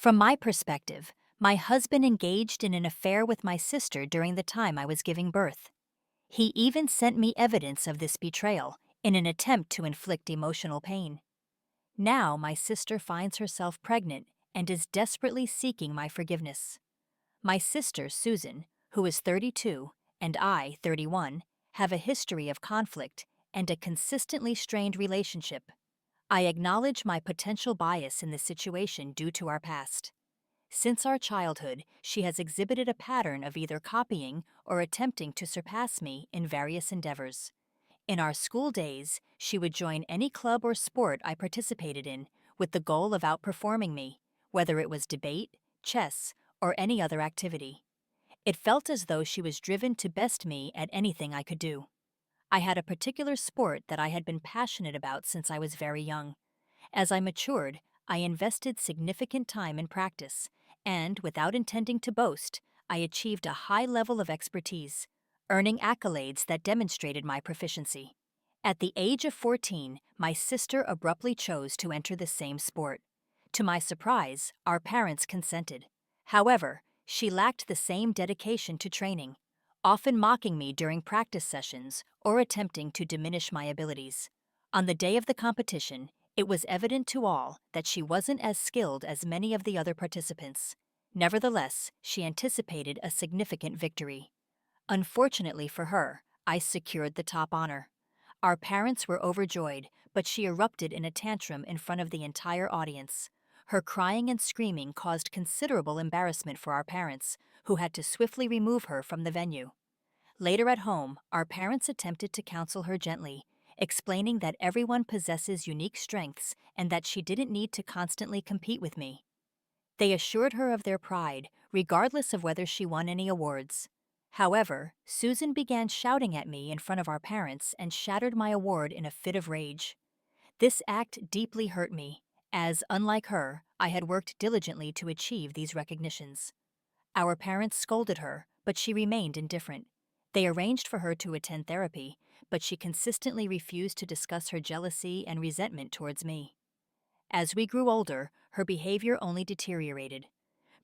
From my perspective, my husband engaged in an affair with my sister during the time I was giving birth. He even sent me evidence of this betrayal in an attempt to inflict emotional pain. Now my sister finds herself pregnant and is desperately seeking my forgiveness. My sister, Susan, who is 32, and I, 31, have a history of conflict and a consistently strained relationship. I acknowledge my potential bias in this situation due to our past. Since our childhood, she has exhibited a pattern of either copying or attempting to surpass me in various endeavors. In our school days, she would join any club or sport I participated in with the goal of outperforming me, whether it was debate, chess, or any other activity. It felt as though she was driven to best me at anything I could do. I had a particular sport that I had been passionate about since I was very young. As I matured, I invested significant time in practice, and without intending to boast, I achieved a high level of expertise, earning accolades that demonstrated my proficiency. At the age of 14, my sister abruptly chose to enter the same sport. To my surprise, our parents consented. However, she lacked the same dedication to training, often mocking me during practice sessions or attempting to diminish my abilities. On the day of the competition, it was evident to all that she wasn't as skilled as many of the other participants. Nevertheless, she anticipated a significant victory. Unfortunately for her, I secured the top honor. Our parents were overjoyed, but she erupted in a tantrum in front of the entire audience. Her crying and screaming caused considerable embarrassment for our parents, who had to swiftly remove her from the venue. Later at home, our parents attempted to counsel her gently, explaining that everyone possesses unique strengths and that she didn't need to constantly compete with me. They assured her of their pride, regardless of whether she won any awards. However, Susan began shouting at me in front of our parents and shattered my award in a fit of rage. This act deeply hurt me, as, unlike her, I had worked diligently to achieve these recognitions. Our parents scolded her, but she remained indifferent. They arranged for her to attend therapy, but she consistently refused to discuss her jealousy and resentment towards me. As we grew older, her behavior only deteriorated.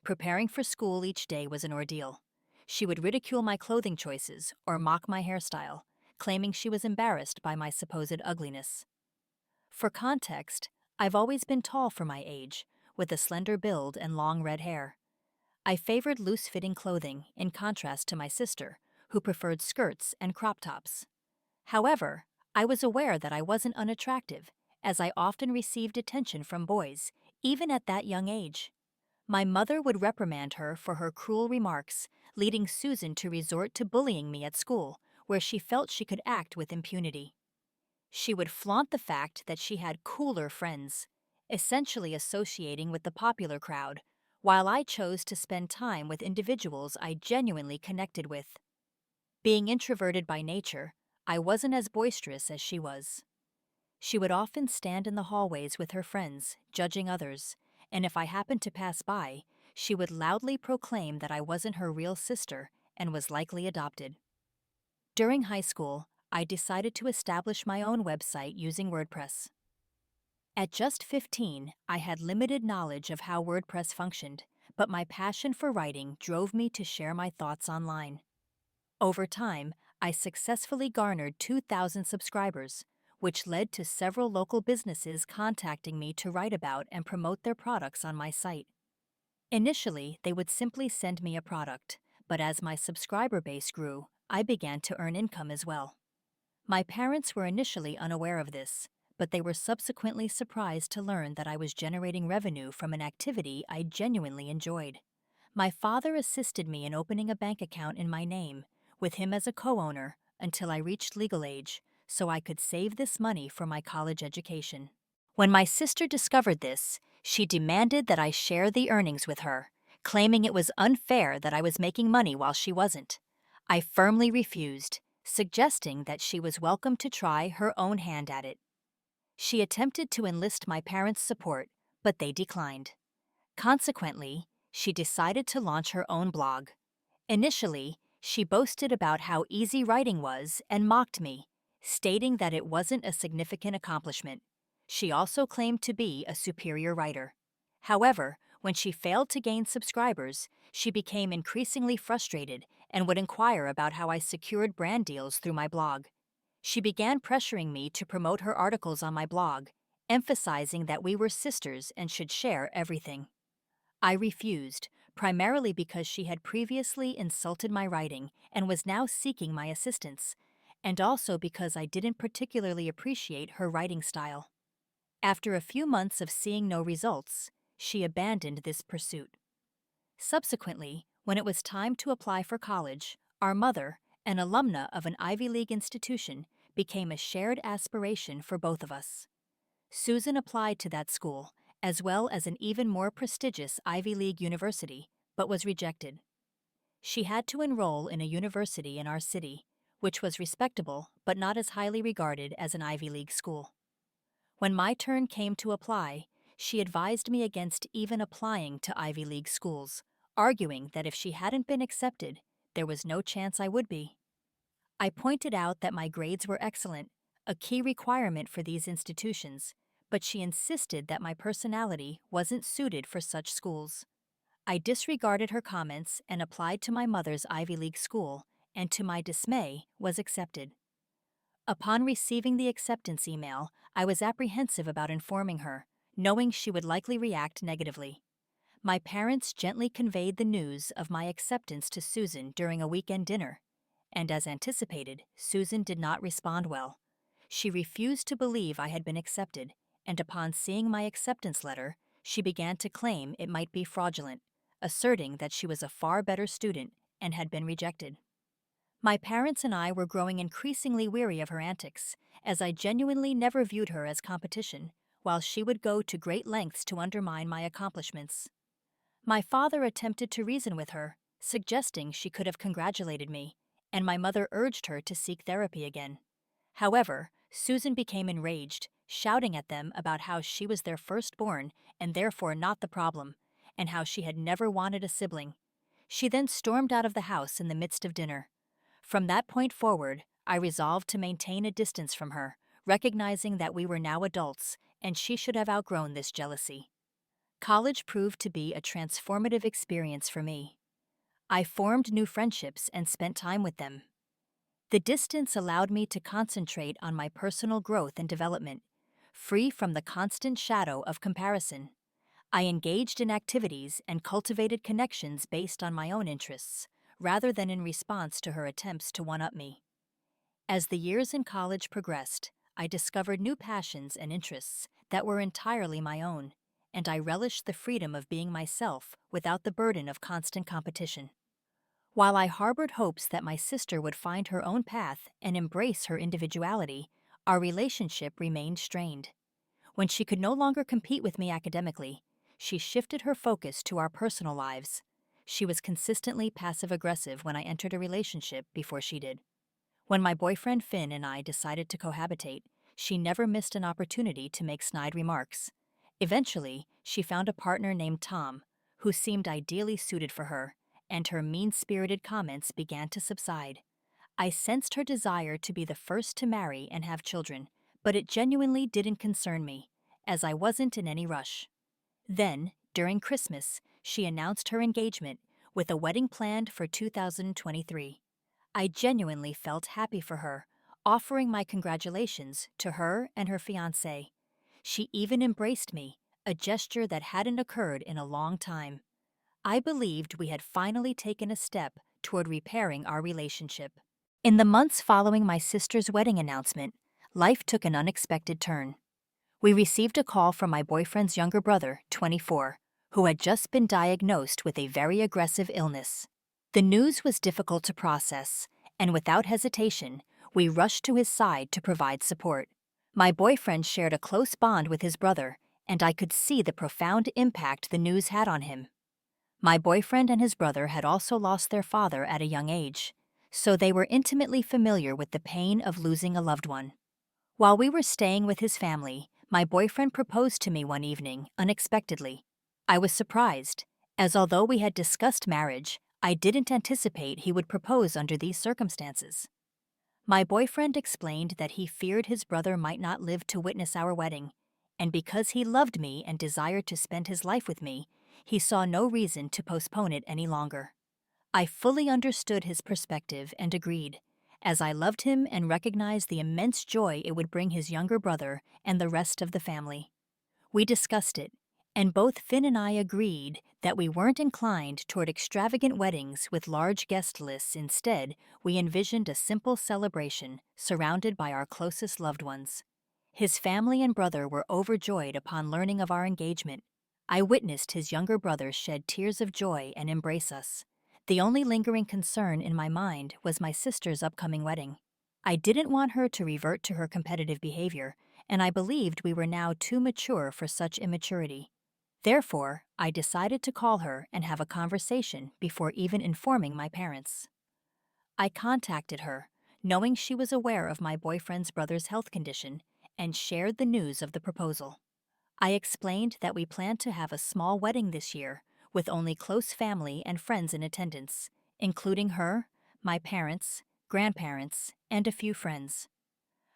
Preparing for school each day was an ordeal. She would ridicule my clothing choices or mock my hairstyle, claiming she was embarrassed by my supposed ugliness. For context, I've always been tall for my age, with a slender build and long red hair. I favored loose-fitting clothing in contrast to my sister, who preferred skirts and crop tops. However, I was aware that I wasn't unattractive, as I often received attention from boys, even at that young age. My mother would reprimand her for her cruel remarks, leading Susan to resort to bullying me at school, where she felt she could act with impunity. She would flaunt the fact that she had cooler friends, essentially associating with the popular crowd, while I chose to spend time with individuals I genuinely connected with. Being introverted by nature, I wasn't as boisterous as she was. She would often stand in the hallways with her friends, judging others, and if I happened to pass by, she would loudly proclaim that I wasn't her real sister and was likely adopted. During high school, I decided to establish my own website using WordPress. At just 15, I had limited knowledge of how WordPress functioned, but my passion for writing drove me to share my thoughts online. Over time, I successfully garnered 2,000 subscribers, which led to several local businesses contacting me to write about and promote their products on my site. Initially, they would simply send me a product, but as my subscriber base grew, I began to earn income as well. My parents were initially unaware of this, but they were subsequently surprised to learn that I was generating revenue from an activity I genuinely enjoyed. My father assisted me in opening a bank account in my name, with him as a co-owner, until I reached legal age, so I could save this money for my college education. When my sister discovered this, she demanded that I share the earnings with her, claiming it was unfair that I was making money while she wasn't. I firmly refused, suggesting that she was welcome to try her own hand at it. She attempted to enlist my parents' support, but they declined. Consequently, she decided to launch her own blog. Initially, she boasted about how easy writing was and mocked me, stating that it wasn't a significant accomplishment. She also claimed to be a superior writer. However, When she failed to gain subscribers, she became increasingly frustrated and would inquire about how I secured brand deals through my blog. She began pressuring me to promote her articles on my blog, emphasizing that we were sisters and should share everything. I refused, primarily because she had previously insulted my writing and was now seeking my assistance, and also because I didn't particularly appreciate her writing style. After a few months of seeing no results, she abandoned this pursuit. Subsequently, when it was time to apply for college, our mother, an alumna of an Ivy League institution, became a shared aspiration for both of us. Susan applied to that school, as well as an even more prestigious Ivy League university, but was rejected. She had to enroll in a university in our city, which was respectable but not as highly regarded as an Ivy League school. When my turn came to apply, she advised me against even applying to Ivy League schools, arguing that if she hadn't been accepted, there was no chance I would be. I pointed out that my grades were excellent, a key requirement for these institutions, but she insisted that my personality wasn't suited for such schools. I disregarded her comments and applied to my mother's Ivy League school, and to my dismay, was accepted. Upon receiving the acceptance email, I was apprehensive about informing her, knowing she would likely react negatively. My parents gently conveyed the news of my acceptance to Susan during a weekend dinner, and as anticipated, Susan did not respond well. She refused to believe I had been accepted, and upon seeing my acceptance letter, she began to claim it might be fraudulent, asserting that she was a far better student and had been rejected. My parents and I were growing increasingly weary of her antics, as I genuinely never viewed her as competition, while she would go to great lengths to undermine my accomplishments. My father attempted to reason with her, suggesting she could have congratulated me, and my mother urged her to seek therapy again. However, Susan became enraged, shouting at them about how she was their firstborn and therefore not the problem, and how she had never wanted a sibling. She then stormed out of the house in the midst of dinner. From that point forward, I resolved to maintain a distance from her, recognizing that we were now adults and she should have outgrown this jealousy. College proved to be a transformative experience for me. I formed new friendships and spent time with them. The distance allowed me to concentrate on my personal growth and development, free from the constant shadow of comparison. I engaged in activities and cultivated connections based on my own interests, rather than in response to her attempts to one-up me. As the years in college progressed, I discovered new passions and interests that were entirely my own, and I relished the freedom of being myself without the burden of constant competition. While I harbored hopes that my sister would find her own path and embrace her individuality, our relationship remained strained. When she could no longer compete with me academically, she shifted her focus to our personal lives. She was consistently passive-aggressive when I entered a relationship before she did. When my boyfriend Finn and I decided to cohabitate, she never missed an opportunity to make snide remarks. Eventually, she found a partner named Tom, who seemed ideally suited for her, and her mean-spirited comments began to subside. I sensed her desire to be the first to marry and have children, but it genuinely didn't concern me, as I wasn't in any rush. Then, during Christmas, she announced her engagement, with a wedding planned for 2023. I genuinely felt happy for her, offering my congratulations to her and her fiancé. She even embraced me, a gesture that hadn't occurred in a long time. I believed we had finally taken a step toward repairing our relationship. In the months following my sister's wedding announcement, life took an unexpected turn. We received a call from my boyfriend's younger brother, 24, who had just been diagnosed with a very aggressive illness. The news was difficult to process, and without hesitation, we rushed to his side to provide support. My boyfriend shared a close bond with his brother, and I could see the profound impact the news had on him. My boyfriend and his brother had also lost their father at a young age, so they were intimately familiar with the pain of losing a loved one. While we were staying with his family, my boyfriend proposed to me one evening, unexpectedly. I was surprised, as although we had discussed marriage, I didn't anticipate he would propose under these circumstances. My boyfriend explained that he feared his brother might not live to witness our wedding, and because he loved me and desired to spend his life with me, He saw no reason to postpone it any longer. I fully understood his perspective and agreed, as I loved him and recognized the immense joy it would bring his younger brother and the rest of the family. We discussed it, and both Finn and I agreed that we weren't inclined toward extravagant weddings with large guest lists. Instead, we envisioned a simple celebration surrounded by our closest loved ones. His family and brother were overjoyed upon learning of our engagement. I witnessed his younger brother shed tears of joy and embrace us. The only lingering concern in my mind was my sister's upcoming wedding. I didn't want her to revert to her competitive behavior, and I believed we were now too mature for such immaturity. Therefore, I decided to call her and have a conversation before even informing my parents. I contacted her, knowing she was aware of my boyfriend's brother's health condition, and shared the news of the proposal. I explained that we planned to have a small wedding this year, with only close family and friends in attendance, including her, my parents, grandparents, and a few friends.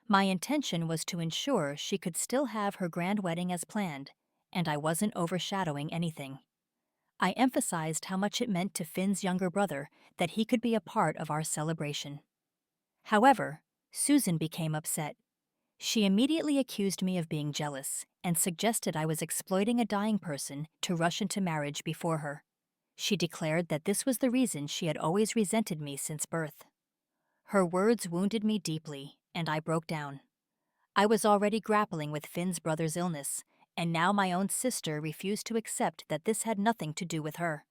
My intention was to ensure she could still have her grand wedding as planned, and I wasn't overshadowing anything. I emphasized how much it meant to Finn's younger brother that he could be a part of our celebration. However, Susan became upset. She immediately accused me of being jealous and suggested I was exploiting a dying person to rush into marriage before her. She declared that this was the reason she had always resented me since birth. Her words wounded me deeply, and I broke down. I was already grappling with Finn's brother's illness, and now my own sister refused to accept that this had nothing to do with her.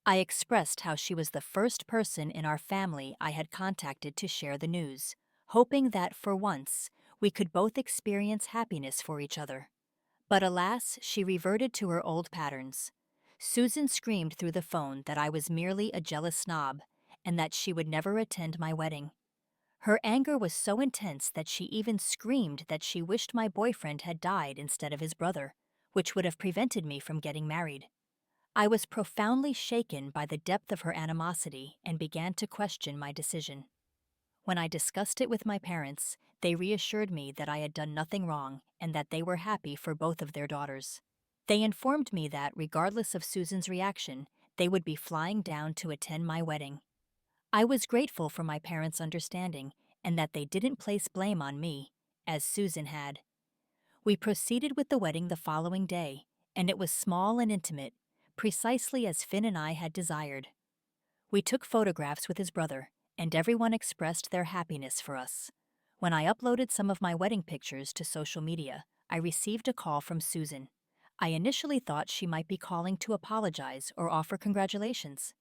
I expressed how she was the first person in our family I had contacted to share the news, hoping that, for once, we could both experience happiness for each other. But alas, she reverted to her old patterns. Susan screamed through the phone that I was merely a jealous snob, and that she would never attend my wedding. Her anger was so intense that she even screamed that she wished my boyfriend had died instead of his brother, which would have prevented me from getting married. I was profoundly shaken by the depth of her animosity and began to question my decision. When I discussed it with my parents, they reassured me that I had done nothing wrong and that they were happy for both of their daughters. They informed me that, regardless of Susan's reaction, they would be flying down to attend my wedding. I was grateful for my parents' understanding and that they didn't place blame on me, as Susan had. We proceeded with the wedding the following day, and it was small and intimate, precisely as Finn and I had desired. We took photographs with his brother, and everyone expressed their happiness for us. When I uploaded some of my wedding pictures to social media, I received a call from Susan. I initially thought she might be calling to apologize or offer congratulations.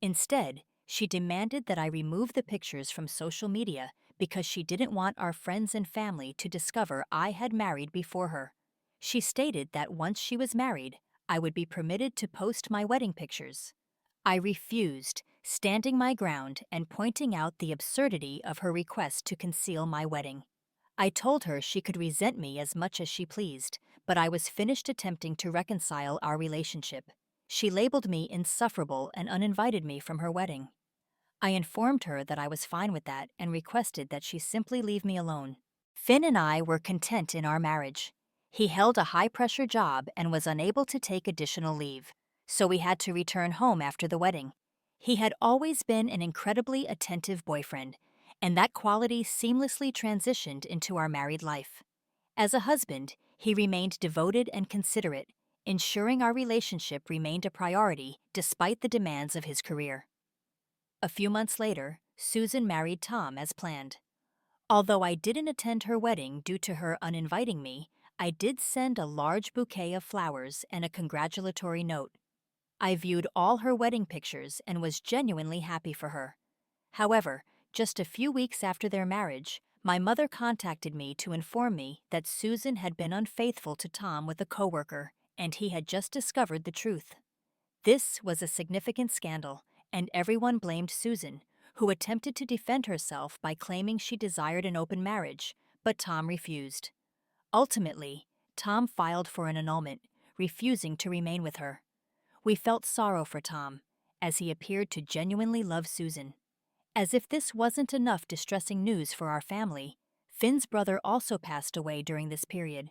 Instead, she demanded that I remove the pictures from social media because she didn't want our friends and family to discover I had married before her. She stated that once she was married, I would be permitted to post my wedding pictures. I refused, standing my ground and pointing out the absurdity of her request to conceal my wedding. I told her she could resent me as much as she pleased, but I was finished attempting to reconcile our relationship. She labeled me insufferable and uninvited me from her wedding. I informed her that I was fine with that and requested that she simply leave me alone. Finn and I were content in our marriage. He held a high-pressure job and was unable to take additional leave, so we had to return home after the wedding. He had always been an incredibly attentive boyfriend, and that quality seamlessly transitioned into our married life. As a husband, he remained devoted and considerate, ensuring our relationship remained a priority despite the demands of his career. A few months later, Susan married Tom as planned. Although I didn't attend her wedding due to her uninviting me, I did send a large bouquet of flowers and a congratulatory note. I viewed all her wedding pictures and was genuinely happy for her. However, just a few weeks after their marriage, my mother contacted me to inform me that Susan had been unfaithful to Tom with a coworker, and he had just discovered the truth. This was a significant scandal, and everyone blamed Susan, who attempted to defend herself by claiming she desired an open marriage, but Tom refused. Ultimately, Tom filed for an annulment, refusing to remain with her. We felt sorrow for Tom, as he appeared to genuinely love Susan. As if this wasn't enough distressing news for our family, Finn's brother also passed away during this period.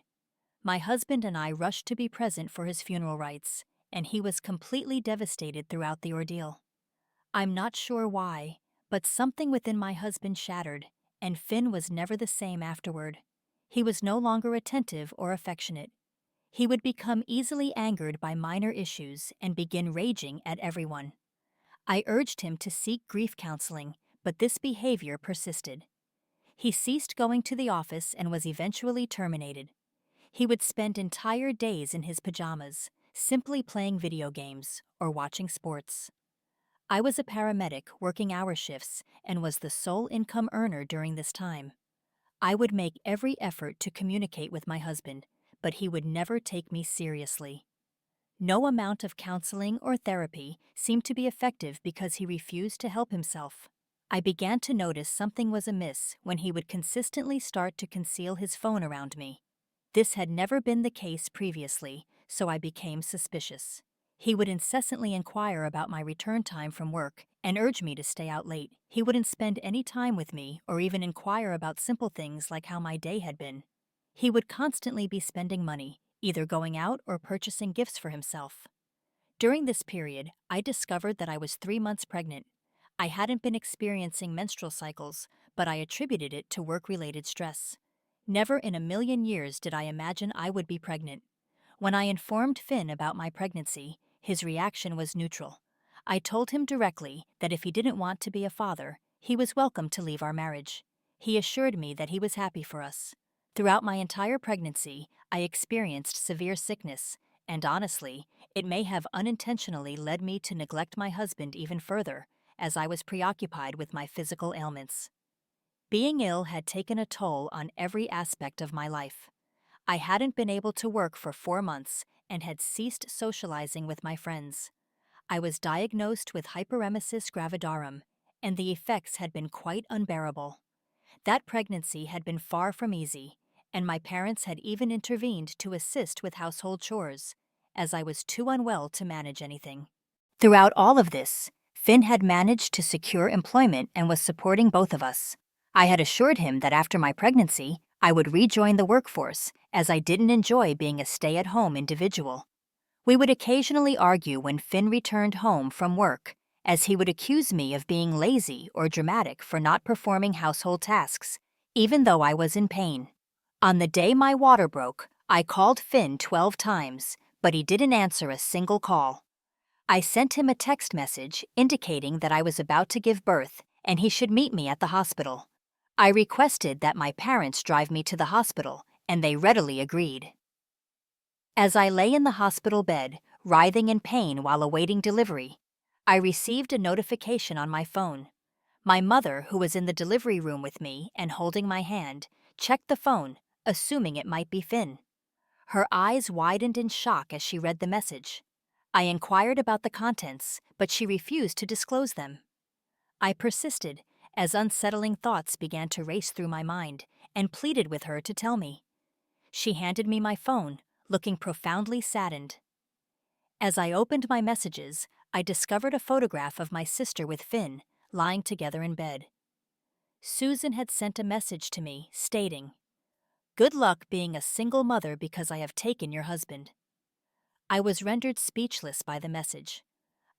My husband and I rushed to be present for his funeral rites, and he was completely devastated throughout the ordeal. I'm not sure why, but something within my husband shattered, and Finn was never the same afterward. He was no longer attentive or affectionate. He would become easily angered by minor issues and begin raging at everyone. I urged him to seek grief counseling, but this behavior persisted. He ceased going to the office and was eventually terminated. He would spend entire days in his pajamas, simply playing video games or watching sports. I was a paramedic working hour shifts and was the sole income earner during this time. I would make every effort to communicate with my husband, but he would never take me seriously. No amount of counseling or therapy seemed to be effective because he refused to help himself. I began to notice something was amiss when he would consistently start to conceal his phone around me. This had never been the case previously, so I became suspicious. He would incessantly inquire about my return time from work and urge me to stay out late. He wouldn't spend any time with me or even inquire about simple things like how my day had been. He would constantly be spending money, either going out or purchasing gifts for himself. During this period, I discovered that I was 3 months pregnant. I hadn't been experiencing menstrual cycles, but I attributed it to work-related stress. Never in a million years did I imagine I would be pregnant. When I informed Finn about my pregnancy, his reaction was neutral. I told him directly that if he didn't want to be a father, he was welcome to leave our marriage. He assured me that he was happy for us. Throughout my entire pregnancy, I experienced severe sickness, and honestly, it may have unintentionally led me to neglect my husband even further, as I was preoccupied with my physical ailments. Being ill had taken a toll on every aspect of my life. I hadn't been able to work for 4 months and had ceased socializing with my friends. I was diagnosed with hyperemesis gravidarum, and the effects had been quite unbearable. That pregnancy had been far from easy, and my parents had even intervened to assist with household chores, as I was too unwell to manage anything. Throughout all of this, Finn had managed to secure employment and was supporting both of us. I had assured him that after my pregnancy, I would rejoin the workforce, as I didn't enjoy being a stay-at-home individual. We would occasionally argue when Finn returned home from work, as he would accuse me of being lazy or dramatic for not performing household tasks, even though I was in pain. On the day my water broke, I called Finn 12 times, but he didn't answer a single call. I sent him a text message indicating that I was about to give birth and he should meet me at the hospital. I requested that my parents drive me to the hospital, and they readily agreed. As I lay in the hospital bed, writhing in pain while awaiting delivery, I received a notification on my phone. My mother, who was in the delivery room with me and holding my hand, checked the phone, assuming it might be Finn. Her eyes widened in shock as she read the message. I inquired about the contents, but she refused to disclose them. I persisted, as unsettling thoughts began to race through my mind, and pleaded with her to tell me. She handed me my phone, looking profoundly saddened. As I opened my messages, I discovered a photograph of my sister with Finn, lying together in bed. Susan had sent a message to me, stating, "Good luck being a single mother because I have taken your husband." I was rendered speechless by the message.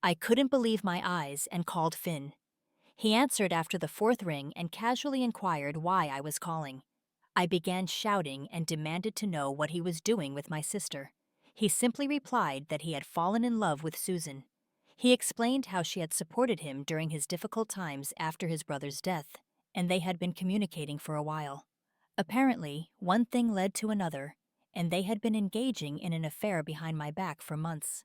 I couldn't believe my eyes and called Finn. He answered after the fourth ring and casually inquired why I was calling. I began shouting and demanded to know what he was doing with my sister. He simply replied that he had fallen in love with Susan. He explained how she had supported him during his difficult times after his brother's death, and they had been communicating for a while. Apparently, one thing led to another, and they had been engaging in an affair behind my back for months.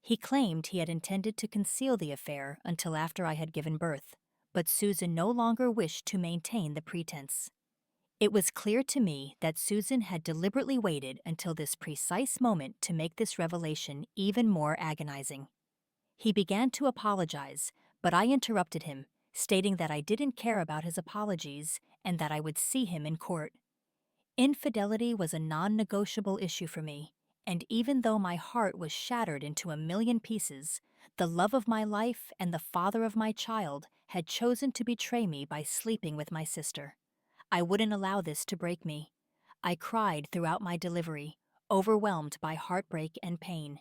He claimed he had intended to conceal the affair until after I had given birth, but Susan no longer wished to maintain the pretense. It was clear to me that Susan had deliberately waited until this precise moment to make this revelation even more agonizing. He began to apologize, but I interrupted him, stating that I didn't care about his apologies and that I would see him in court. Infidelity was a non-negotiable issue for me, and even though my heart was shattered into a million pieces, the love of my life and the father of my child had chosen to betray me by sleeping with my sister. I wouldn't allow this to break me. I cried throughout my delivery, overwhelmed by heartbreak and pain.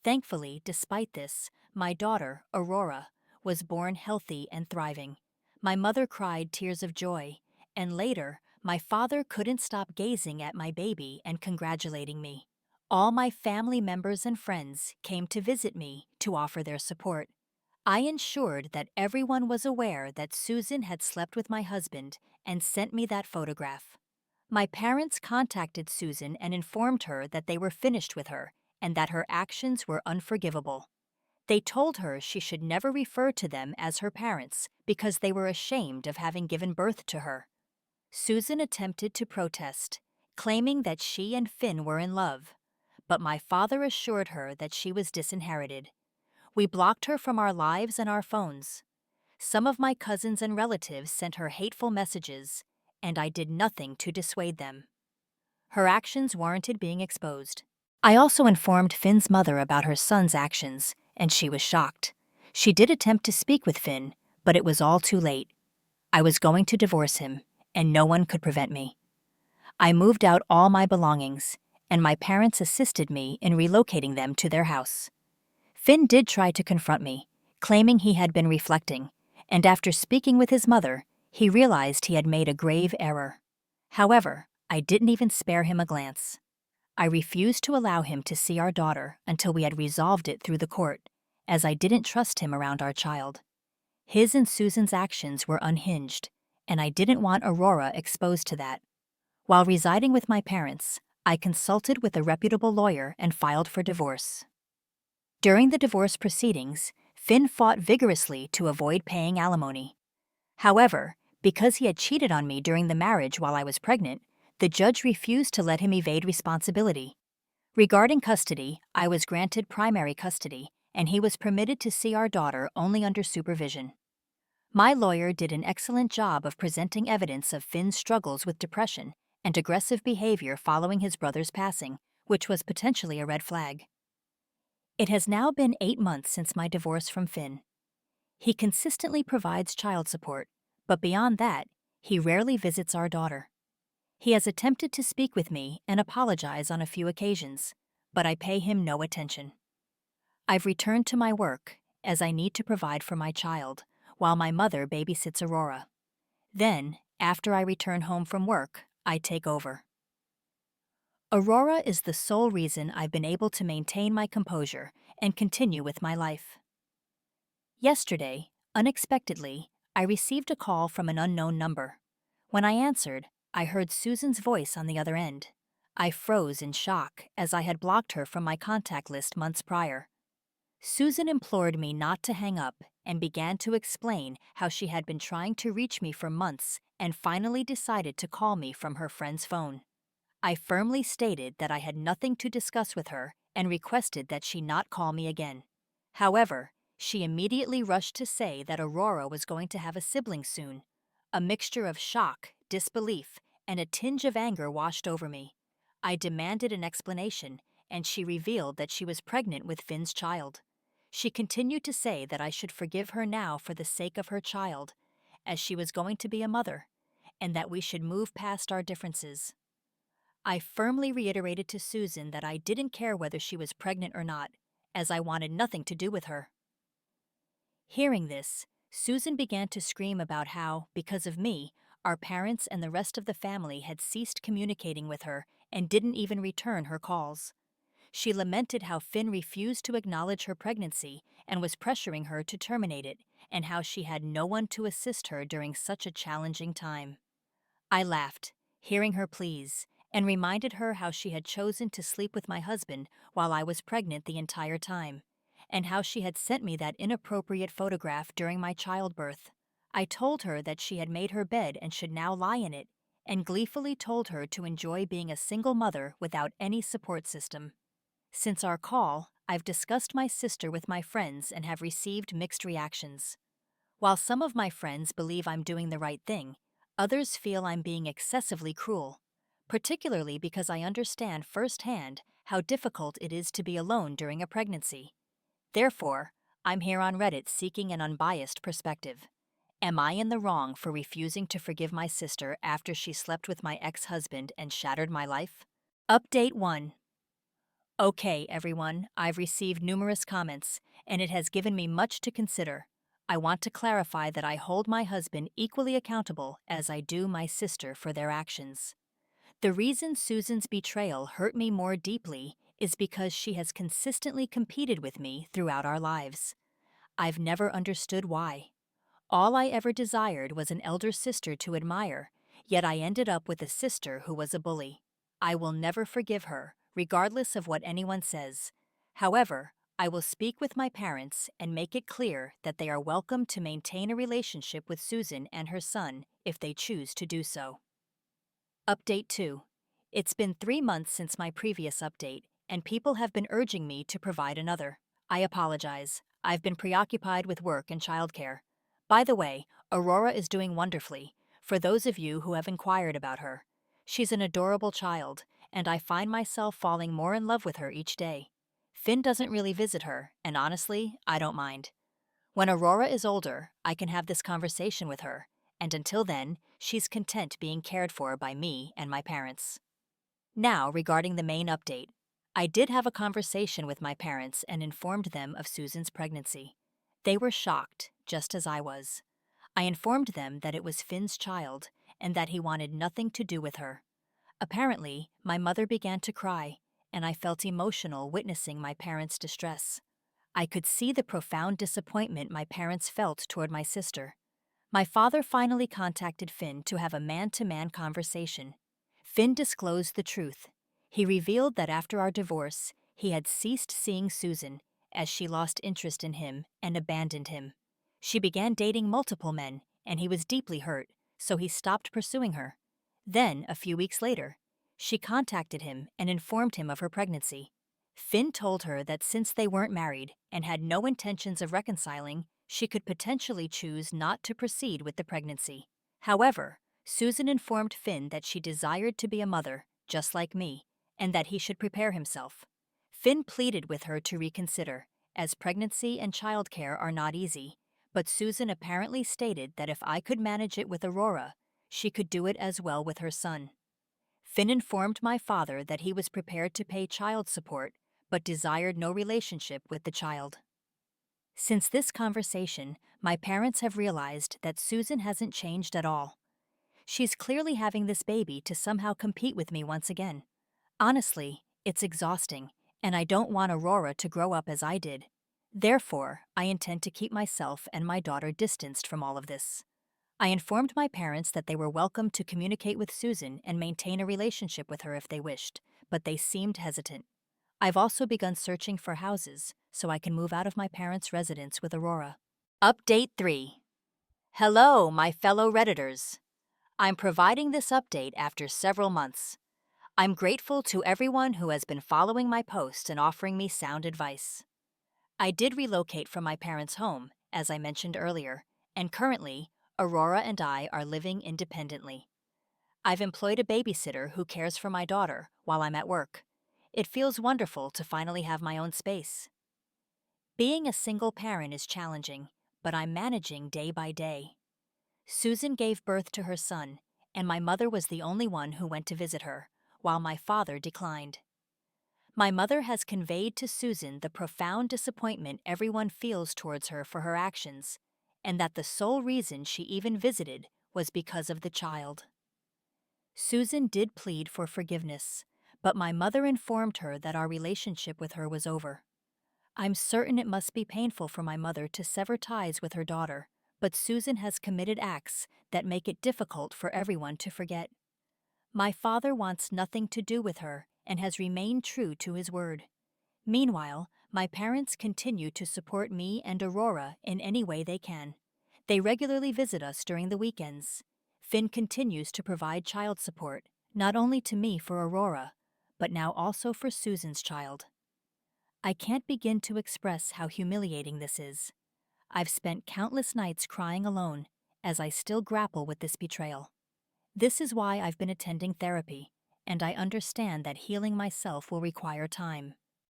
Thankfully, despite this, my daughter, Aurora, was born healthy and thriving. My mother cried tears of joy, and later, my father couldn't stop gazing at my baby and congratulating me. All my family members and friends came to visit me to offer their support. I ensured that everyone was aware that Susan had slept with my husband and sent me that photograph. My parents contacted Susan and informed her that they were finished with her and that her actions were unforgivable. They told her she should never refer to them as her parents because they were ashamed of having given birth to her. Susan attempted to protest, claiming that she and Finn were in love, but my father assured her that she was disinherited. We blocked her from our lives and our phones. Some of my cousins and relatives sent her hateful messages, and I did nothing to dissuade them. Her actions warranted being exposed. I also informed Finn's mother about her son's actions, and she was shocked. She did attempt to speak with Finn, but it was all too late. I was going to divorce him, and no one could prevent me. I moved out all my belongings, and my parents assisted me in relocating them to their house. Finn did try to confront me, claiming he had been reflecting, and after speaking with his mother, he realized he had made a grave error. However, I didn't even spare him a glance. I refused to allow him to see our daughter until we had resolved it through the court, as I didn't trust him around our child. His and Susan's actions were unhinged, and I didn't want Aurora exposed to that. While residing with my parents, I consulted with a reputable lawyer and filed for divorce. During the divorce proceedings, Finn fought vigorously to avoid paying alimony. However, because he had cheated on me during the marriage while I was pregnant, the judge refused to let him evade responsibility. Regarding custody, I was granted primary custody, and he was permitted to see our daughter only under supervision. My lawyer did an excellent job of presenting evidence of Finn's struggles with depression and aggressive behavior following his brother's passing, which was potentially a red flag. It has now been 8 months since my divorce from Finn. He consistently provides child support, but beyond that, he rarely visits our daughter. He has attempted to speak with me and apologize on a few occasions, but I pay him no attention. I've returned to my work, as I need to provide for my child, while my mother babysits Aurora. Then, after I return home from work, I take over. Aurora is the sole reason I've been able to maintain my composure and continue with my life. Yesterday, unexpectedly, I received a call from an unknown number. When I answered, I heard Susan's voice on the other end. I froze in shock, as I had blocked her from my contact list months prior. Susan implored me not to hang up and began to explain how she had been trying to reach me for months and finally decided to call me from her friend's phone. I firmly stated that I had nothing to discuss with her and requested that she not call me again. However, she immediately rushed to say that Aurora was going to have a sibling soon. A mixture of shock, disbelief, and a tinge of anger washed over me. I demanded an explanation, and she revealed that she was pregnant with Finn's child. She continued to say that I should forgive her now for the sake of her child, as she was going to be a mother, and that we should move past our differences. I firmly reiterated to Susan that I didn't care whether she was pregnant or not, as I wanted nothing to do with her. Hearing this, Susan began to scream about how, because of me, our parents and the rest of the family had ceased communicating with her and didn't even return her calls. She lamented how Finn refused to acknowledge her pregnancy and was pressuring her to terminate it, and how she had no one to assist her during such a challenging time. I laughed, hearing her pleas, and reminded her how she had chosen to sleep with my husband while I was pregnant the entire time, and how she had sent me that inappropriate photograph during my childbirth. I told her that she had made her bed and should now lie in it, and gleefully told her to enjoy being a single mother without any support system. Since our call, I've discussed my sister with my friends and have received mixed reactions. While some of my friends believe I'm doing the right thing, others feel I'm being excessively cruel, particularly because I understand firsthand how difficult it is to be alone during a pregnancy. Therefore, I'm here on Reddit seeking an unbiased perspective. Am I in the wrong for refusing to forgive my sister after she slept with my ex-husband and shattered my life? Update 1. Okay, everyone, I've received numerous comments, and it has given me much to consider. I want to clarify that I hold my husband equally accountable as I do my sister for their actions. The reason Susan's betrayal hurt me more deeply is because she has consistently competed with me throughout our lives. I've never understood why. All I ever desired was an elder sister to admire, yet I ended up with a sister who was a bully. I will never forgive her, regardless of what anyone says. However, I will speak with my parents and make it clear that they are welcome to maintain a relationship with Susan and her son if they choose to do so. Update 2. It's been 3 months since my previous update, and people have been urging me to provide another. I apologize. I've been preoccupied with work and childcare. By the way, Aurora is doing wonderfully, for those of you who have inquired about her. She's an adorable child, and I find myself falling more in love with her each day. Finn doesn't really visit her, and honestly, I don't mind. When Aurora is older, I can have this conversation with her, and until then, she's content being cared for by me and my parents. Now, regarding the main update, I did have a conversation with my parents and informed them of Susan's pregnancy. They were shocked, just as I was. I informed them that it was Finn's child and that he wanted nothing to do with her. Apparently, my mother began to cry, and I felt emotional witnessing my parents' distress. I could see the profound disappointment my parents felt toward my sister. My father finally contacted Finn to have a man-to-man conversation. Finn disclosed the truth. He revealed that after our divorce, he had ceased seeing Susan as she lost interest in him and abandoned him. She began dating multiple men, and he was deeply hurt, so he stopped pursuing her. Then, a few weeks later, she contacted him and informed him of her pregnancy. Finn told her that since they weren't married and had no intentions of reconciling, she could potentially choose not to proceed with the pregnancy. However, Susan informed Finn that she desired to be a mother, just like me, and that he should prepare himself. Finn pleaded with her to reconsider, as pregnancy and childcare are not easy, but Susan apparently stated that if I could manage it with Aurora, she could do it as well with her son. Finn informed my father that he was prepared to pay child support, but desired no relationship with the child. Since this conversation, my parents have realized that Susan hasn't changed at all. She's clearly having this baby to somehow compete with me once again. Honestly, it's exhausting, and I don't want Aurora to grow up as I did. Therefore, I intend to keep myself and my daughter distanced from all of this. I informed my parents that they were welcome to communicate with Susan and maintain a relationship with her if they wished, but they seemed hesitant. I've also begun searching for houses so I can move out of my parents' residence with Aurora. Update 3. Hello, my fellow Redditors. I'm providing this update after several months. I'm grateful to everyone who has been following my posts and offering me sound advice. I did relocate from my parents' home, as I mentioned earlier, and currently, Aurora and I are living independently. I've employed a babysitter who cares for my daughter while I'm at work. It feels wonderful to finally have my own space. Being a single parent is challenging, but I'm managing day by day. Susan gave birth to her son, and my mother was the only one who went to visit her, while my father declined. My mother has conveyed to Susan the profound disappointment everyone feels towards her for her actions, and that the sole reason she even visited was because of the child. Susan did plead for forgiveness, but my mother informed her that our relationship with her was over. I'm certain it must be painful for my mother to sever ties with her daughter, but Susan has committed acts that make it difficult for everyone to forget. My father wants nothing to do with her and has remained true to his word. Meanwhile, my parents continue to support me and Aurora in any way they can. They regularly visit us during the weekends. Finn continues to provide child support, not only to me for Aurora, but now also for Susan's child. I can't begin to express how humiliating this is. I've spent countless nights crying alone as I still grapple with this betrayal. This is why I've been attending therapy, and I understand that healing myself will require time.